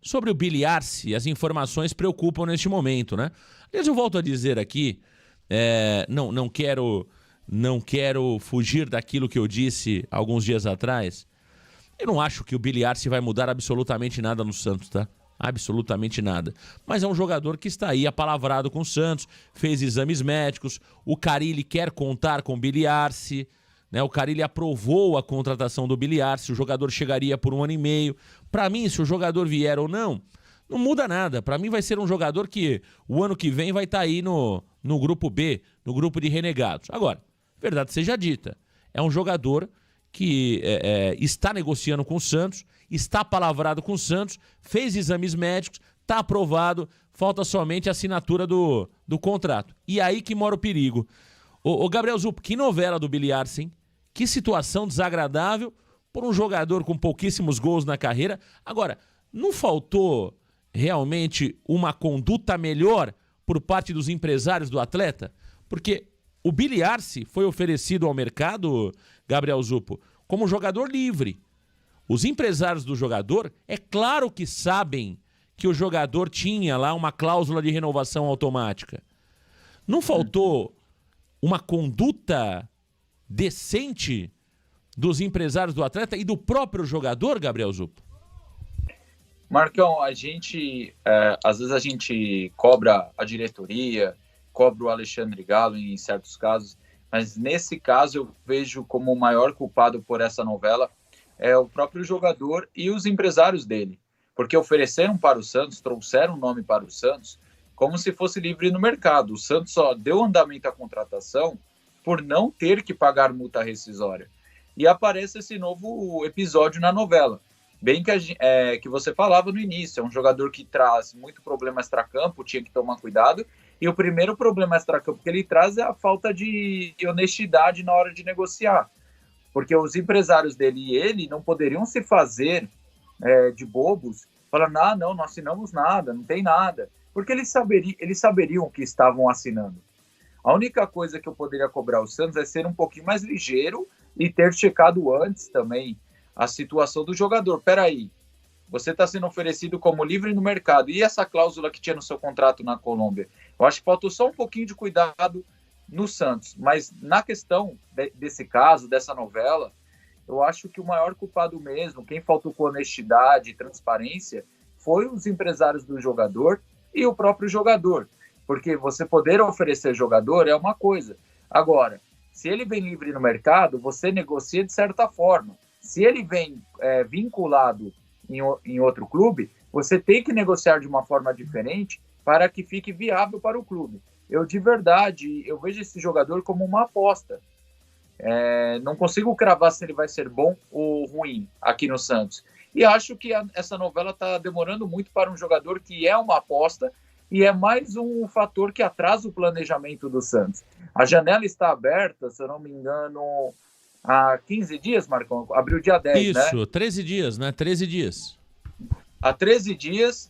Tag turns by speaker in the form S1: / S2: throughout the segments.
S1: sobre o Billy Arce, as informações preocupam neste momento, né? Aliás, eu volto a dizer aqui, não quero fugir daquilo que eu disse alguns dias atrás. Eu não acho que o Billy Arce vai mudar absolutamente nada no Santos, tá? Absolutamente nada. Mas é um jogador que está aí apalavrado com o Santos, fez exames médicos, o Carille quer contar com o Billy Arce, né? O Carille aprovou a contratação do Billy Arce, o jogador chegaria por 1 ano e meio. Para mim, se o jogador vier ou não muda nada. Para mim vai ser um jogador que o ano que vem vai estar aí no grupo B, no grupo de renegados. Agora, verdade seja dita, é um jogador que está negociando com o Santos, está palavrado com o Santos, fez exames médicos, está aprovado, falta somente a assinatura do contrato. E aí que mora o perigo. Ô Gabriel Zup, que novela do Billy Arce, hein? Que situação desagradável por um jogador com pouquíssimos gols na carreira. Agora, não faltou realmente uma conduta melhor por parte dos empresários do atleta? Porque o Billy Arce foi oferecido ao mercado, Gabriel Zupo, como jogador livre. Os empresários do jogador, é claro que sabem que o jogador tinha lá uma cláusula de renovação automática. Não faltou uma conduta decente dos empresários do atleta e do próprio jogador, Gabriel Zupo?
S2: Marcão, às vezes a gente cobra a diretoria, cobra o Alexandre Galo em certos casos, mas nesse caso eu vejo como o maior culpado por essa novela é o próprio jogador e os empresários dele, porque ofereceram para o Santos, trouxeram o nome para o Santos, como se fosse livre no mercado. O Santos só deu andamento à contratação por não ter que pagar multa rescisória. E aparece esse novo episódio na novela. Bem que você falava no início, é um jogador que traz muito problema extracampo, tinha que tomar cuidado, e o primeiro problema extracampo que ele traz é a falta de honestidade na hora de negociar, porque os empresários dele e ele não poderiam se fazer de bobos, falando, não assinamos nada, não tem nada, porque eles saberiam o que estavam assinando. A única coisa que eu poderia cobrar o Santos é ser um pouquinho mais ligeiro e ter checado antes também a situação do jogador. Peraí, você está sendo oferecido como livre no mercado, e essa cláusula que tinha no seu contrato na Colômbia? Eu acho que faltou só um pouquinho de cuidado no Santos, mas na questão desse caso, dessa novela, eu acho que o maior culpado mesmo, quem faltou com honestidade e transparência, foi os empresários do jogador e o próprio jogador, porque você poder oferecer jogador é uma coisa. Agora, se ele vem livre no mercado, você negocia de certa forma. Se ele vem vinculado em outro clube, você tem que negociar de uma forma diferente para que fique viável para o clube. Eu vejo esse jogador como uma aposta. Não consigo cravar se ele vai ser bom ou ruim aqui no Santos. E acho que essa novela está demorando muito para um jogador que é uma aposta e é mais um fator que atrasa o planejamento do Santos. A janela está aberta, se eu não me engano, há 15 dias, Marcão? Abriu dia 10, né?
S1: Isso, 13 dias, né? 13 dias.
S2: Há 13 dias,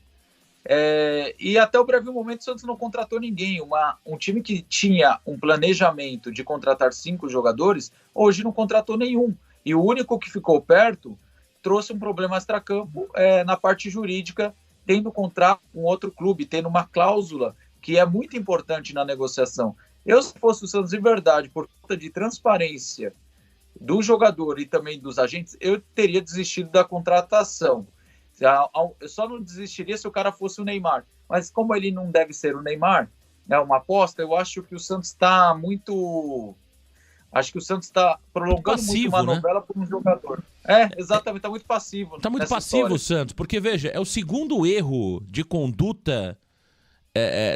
S2: e até o breve momento o Santos não contratou ninguém. Um time que tinha um planejamento de contratar 5 jogadores, hoje não contratou nenhum. E o único que ficou perto trouxe um problema extracampo na parte jurídica, tendo contrato com outro clube, tendo uma cláusula que é muito importante na negociação. Se fosse o Santos de verdade, por conta de transparência do jogador e também dos agentes, eu teria desistido da contratação. Eu só não desistiria se o cara fosse o Neymar. Mas como ele não deve ser o Neymar, é uma aposta, eu acho que o Santos está muito... Acho que o Santos está prolongando passivo, muito uma novela por um jogador. Exatamente, está muito passivo.
S1: Está muito passivo história. O Santos, porque veja, é o segundo erro de conduta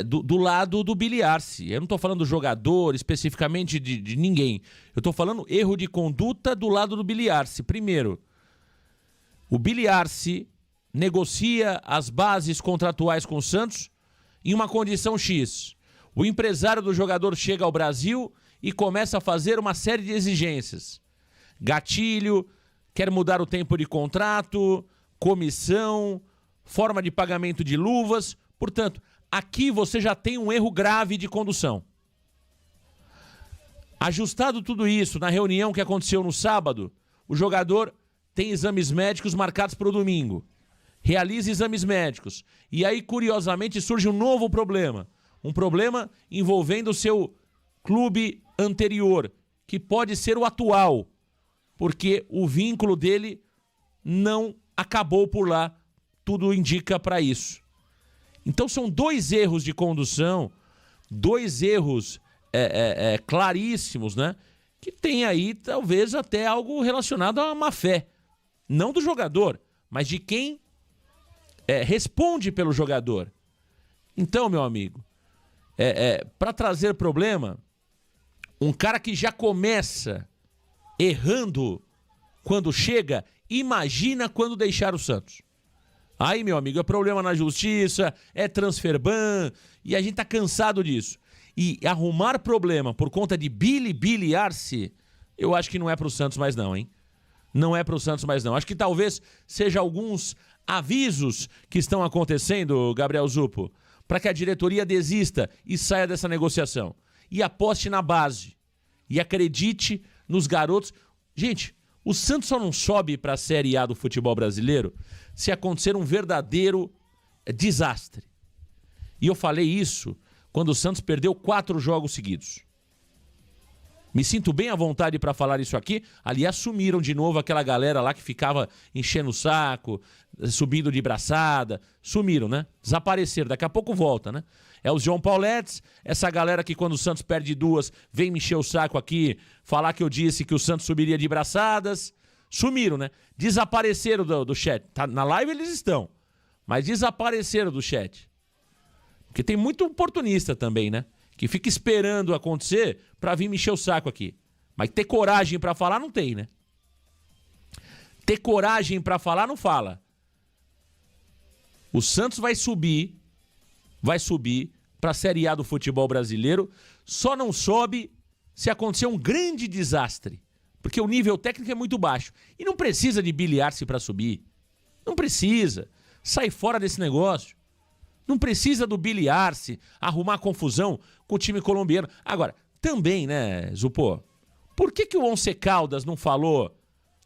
S1: do lado do Billy Arce. Eu não estou falando do jogador, especificamente de ninguém. Eu estou falando erro de conduta do lado do Billy Arce. Primeiro, o Billy Arce negocia as bases contratuais com o Santos em uma condição X. O empresário do jogador chega ao Brasil e começa a fazer uma série de exigências. Gatilho, quer mudar o tempo de contrato, comissão, forma de pagamento de luvas. Portanto, aqui você já tem um erro grave de condução. Ajustado tudo isso, na reunião que aconteceu no sábado, o jogador tem exames médicos marcados para o domingo. realiza exames médicos. E aí, curiosamente, surge um novo problema. Um problema envolvendo o seu clube anterior, que pode ser o atual, porque o vínculo dele não acabou por lá. Tudo indica para isso. Então são 2 erros de condução, 2 erros claríssimos, né? Que tem aí talvez até algo relacionado à má fé. Não do jogador, mas de quem responde pelo jogador. Então, meu amigo, para trazer problema, um cara que já começa errando quando chega, imagina quando deixar o Santos. Aí, meu amigo, é problema na justiça, é transfer ban, e a gente tá cansado disso. E arrumar problema por conta de biliar-se, eu acho que não é pro Santos mais não, hein? Não é pro Santos mais não. Acho que talvez seja alguns avisos que estão acontecendo, Gabriel Zupo, para que a diretoria desista e saia dessa negociação. E aposte na base. E acredite nos garotos. Gente, o Santos só não sobe para a Série A do futebol brasileiro se acontecer um verdadeiro desastre. E eu falei isso quando o Santos perdeu 4 jogos seguidos. Me sinto bem à vontade para falar isso aqui. Ali assumiram de novo aquela galera lá que ficava enchendo o saco, subindo de braçada. Sumiram, né? Desapareceram. Daqui a pouco volta, né? É o João Pauletes, essa galera que quando o Santos perde 2, vem me encher o saco aqui, falar que eu disse que o Santos subiria de braçadas. Sumiram, né? Desapareceram do chat. Tá, na live eles estão, mas desapareceram do chat. Porque tem muito oportunista também, né? Que fica esperando acontecer pra vir me encher o saco aqui. Mas ter coragem pra falar não tem, né? Ter coragem pra falar não fala. O Santos vai subir pra Série A do futebol brasileiro, só não sobe se acontecer um grande desastre. Porque o nível técnico é muito baixo. E não precisa de biliar-se pra subir. Não precisa. Sai fora desse negócio. Não precisa do biliar-se, arrumar confusão com o time colombiano. Agora, também, né, Zupô? Por que o Once Caldas não falou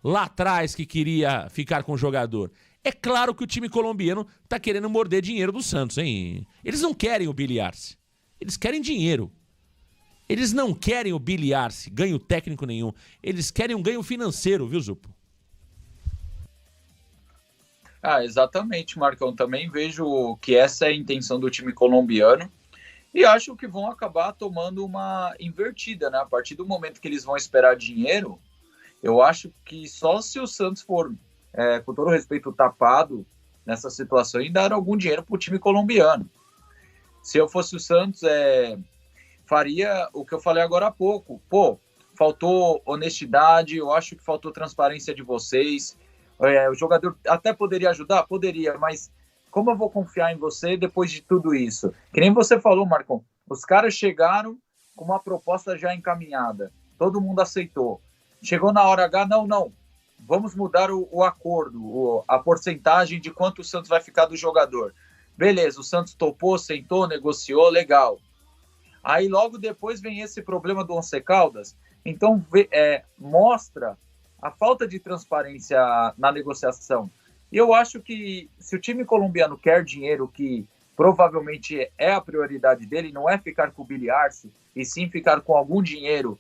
S1: lá atrás que queria ficar com o jogador? É claro que o time colombiano tá querendo morder dinheiro do Santos, hein? Eles não querem o biliar-se. Eles querem dinheiro. Eles não querem o biliar-se, ganho técnico nenhum. Eles querem um ganho financeiro, viu, Zupo?
S2: Exatamente, Marcão. Também vejo que essa é a intenção do time colombiano e acho que vão acabar tomando uma invertida, né? A partir do momento que eles vão esperar dinheiro, eu acho que só se o Santos for, com todo respeito, tapado nessa situação e dar algum dinheiro para o time colombiano. Se eu fosse o Santos, faria o que eu falei agora há pouco. Pô, faltou honestidade, eu acho que faltou transparência de vocês. O jogador até poderia ajudar? Poderia, mas como eu vou confiar em você depois de tudo isso? Que nem você falou, Marcão, os caras chegaram com uma proposta já encaminhada, todo mundo aceitou. Chegou na hora H, não, vamos mudar o acordo, a porcentagem de quanto o Santos vai ficar do jogador. Beleza, o Santos topou, sentou, negociou, legal. Aí logo depois vem esse problema do Once Caldas, então mostra a falta de transparência na negociação. E eu acho que se o time colombiano quer dinheiro, que provavelmente é a prioridade dele, não é ficar com o biliar-se, e sim ficar com algum dinheiro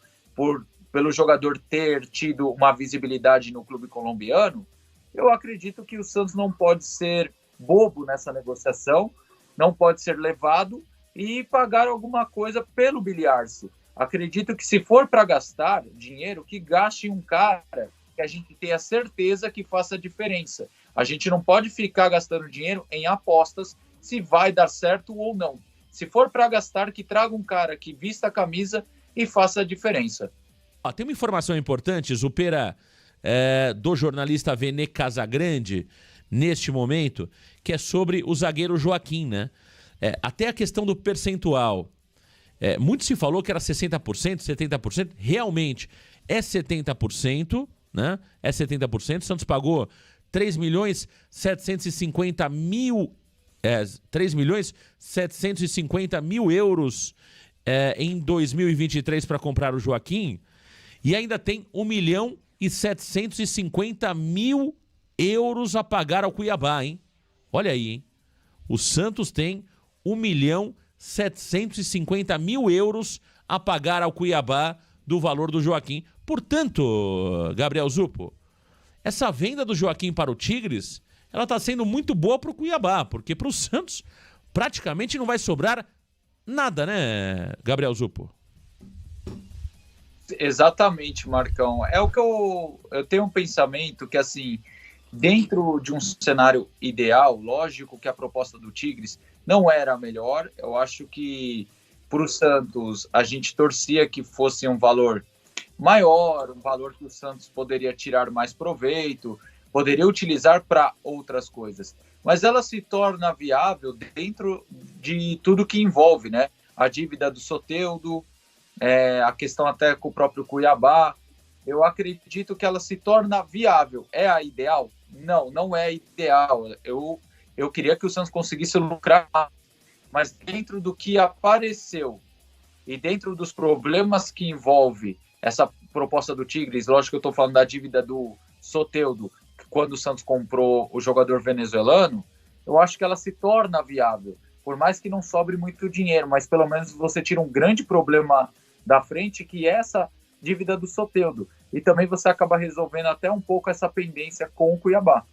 S2: pelo jogador ter tido uma visibilidade no clube colombiano, eu acredito que o Santos não pode ser bobo nessa negociação, não pode ser levado e pagar alguma coisa pelo biliar-se. Acredito que se for para gastar dinheiro, que gaste um cara que a gente tenha certeza que faça diferença. A gente não pode ficar gastando dinheiro em apostas se vai dar certo ou não. Se for para gastar, que traga um cara que vista a camisa e faça a diferença.
S1: Tem uma informação importante, Zupera, do jornalista Vene Casagrande, neste momento, que é sobre o zagueiro Joaquim, né? Até a questão do percentual. Muito se falou que era 60%, 70%. Realmente é 70%, né? É 70%. O Santos pagou 3.750.000 euros em 2023 para comprar o Joaquim. E ainda tem 1.750.000 euros a pagar ao Cuiabá, hein? Olha aí, hein? O Santos tem 1.750.000 euros a pagar ao Cuiabá do valor do Joaquim. Portanto, Gabriel Zupo, essa venda do Joaquim para o Tigres, ela está sendo muito boa para o Cuiabá, porque para o Santos praticamente não vai sobrar nada, né, Gabriel Zupo?
S2: Exatamente, Marcão. É o que eu tenho um pensamento que, assim, dentro de um cenário ideal, lógico que a proposta do Tigres não era a melhor. Eu acho que para o Santos a gente torcia que fosse um valor maior, um valor que o Santos poderia tirar mais proveito, poderia utilizar para outras coisas. Mas ela se torna viável dentro de tudo que envolve, né? A dívida do Soteldo, a questão até com o próprio Cuiabá. Eu acredito que ela se torna viável. É a ideal? Não, não é ideal. Eu queria que o Santos conseguisse lucrar, mas dentro do que apareceu e dentro dos problemas que envolve essa proposta do Tigres, lógico que eu estou falando da dívida do Soteldo, quando o Santos comprou o jogador venezuelano, eu acho que ela se torna viável. Por mais que não sobre muito dinheiro, mas pelo menos você tira um grande problema da frente, que é essa dívida do Soteldo. E também você acaba resolvendo até um pouco essa pendência com o Cuiabá.